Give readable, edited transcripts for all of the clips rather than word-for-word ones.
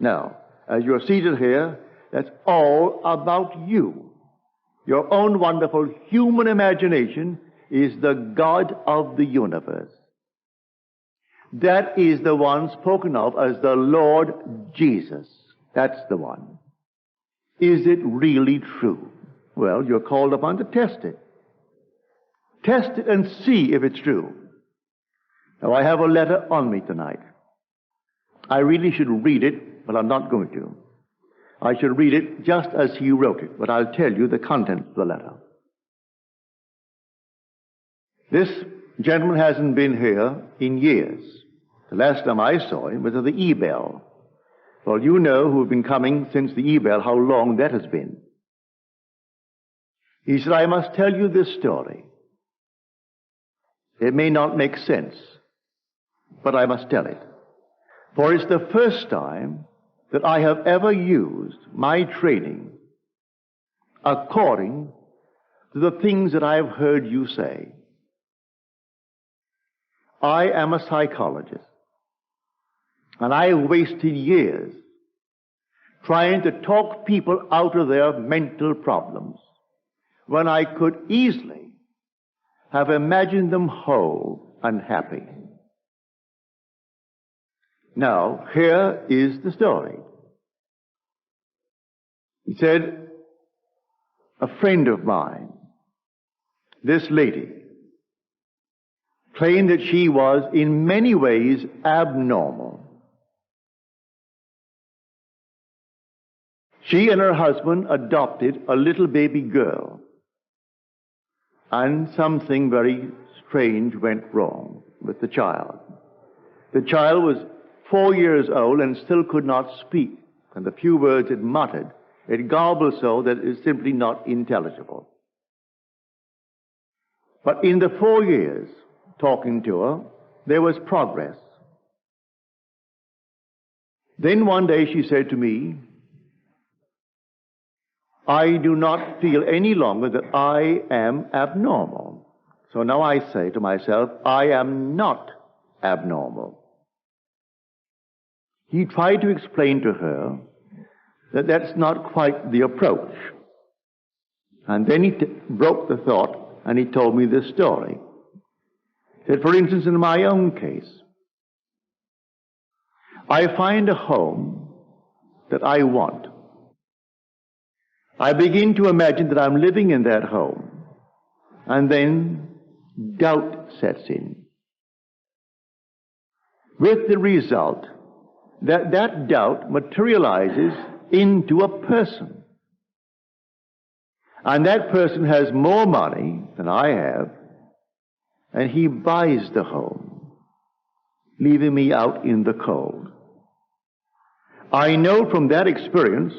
Now, as you're seated here, that's all about you. Your own wonderful human imagination is the God of the universe. That is the one spoken of as the Lord Jesus. That's the one. Is it really true? Well, you're called upon to test it. Test it and see if it's true. Now, I have a letter on me tonight. I really should read it, but I'm not going to. I should read it just as he wrote it, but I'll tell you the contents of the letter. This gentleman hasn't been here in years. The last time I saw him was at the E-Bell. Well, you know, who have been coming since the E-Bell, how long that has been. He said, I must tell you this story. It may not make sense, but I must tell it. For it's the first time that I have ever used my training according to the things that I have heard you say. I am a psychologist, and I have wasted years trying to talk people out of their mental problems when I could easily have imagined them whole and happy. Now, here is the story. He said, a friend of mine, this lady, claimed that she was in many ways abnormal. She and her husband adopted a little baby girl, and something very strange went wrong with the child. The child was 4 years old and still could not speak, and the few words it muttered, it garbled so that it is simply not intelligible. But in the 4 years talking to her, there was progress. Then one day she said to me, I do not feel any longer that I am abnormal. So now I say to myself, I am not abnormal. He tried to explain to her that that's not quite the approach. And then he broke the thought and he told me this story. He said, for instance, in my own case, I find a home that I want. I begin to imagine that I'm living in that home, and then doubt sets in, with the result that that doubt materializes into a person. And that person has more money than I have, and he buys the home, leaving me out in the cold. I know from that experience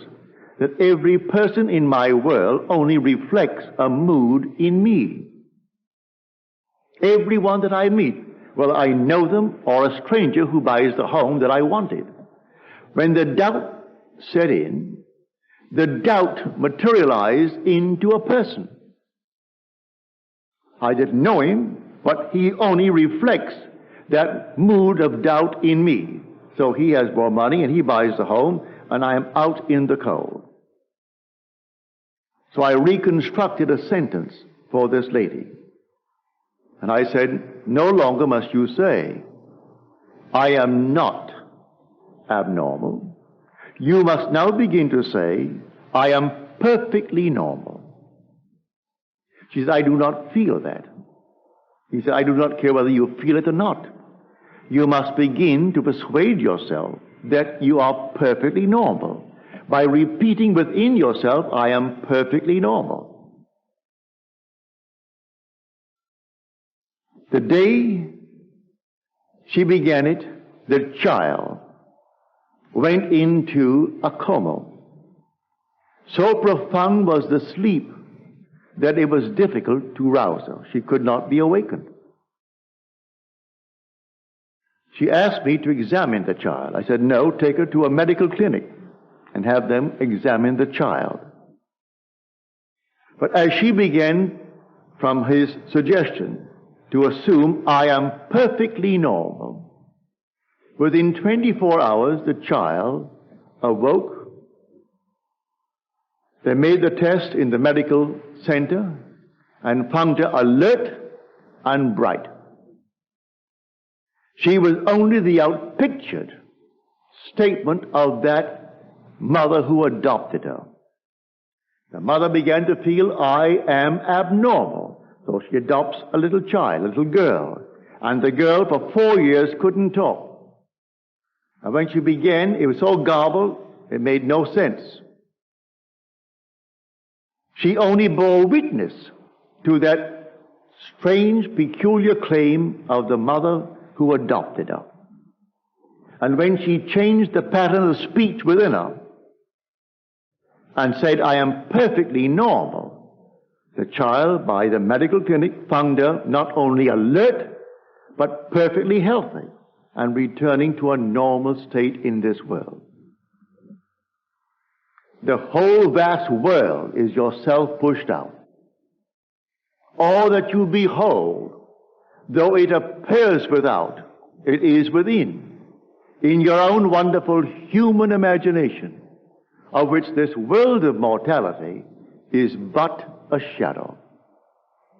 that every person in my world only reflects a mood in me. Everyone that I meet, whether I know them or a stranger who buys the home that I wanted, when the doubt set in, the doubt materialized into a person. I didn't know him, but he only reflects that mood of doubt in me. So he has more money and he buys the home, and I am out in the cold. So I reconstructed a sentence for this lady. And I said, no longer must you say, I am not abnormal. You must now begin to say, I am perfectly normal. She said, I do not feel that. He said, I do not care whether you feel it or not. You must begin to persuade yourself that you are perfectly normal by repeating within yourself, I am perfectly normal. The day she began it, the child went into a coma. So profound was the sleep that it was difficult to rouse her. She could not be awakened. She asked me to examine the child. I said, no, take her to a medical clinic and have them examine the child. But as she began, from his suggestion, to assume I am perfectly normal, within 24 hours the child awoke. They made the test in the medical center and found her alert and bright. She was only the outpictured statement of that mother who adopted her. The mother began to feel, I am abnormal. So she adopts a little child, a little girl. And the girl for 4 years couldn't talk. And when she began, it was so garbled, it made no sense. She only bore witness to that strange, peculiar claim of the mother who adopted her. And when she changed the pattern of speech within her and said, I am perfectly normal, the child, by the medical clinic, found her not only alert, but perfectly healthy and returning to a normal state in this world. The whole vast world is yourself pushed out. All that you behold, though it appears without, it is within, in your own wonderful human imagination, of which this world of mortality is but a shadow.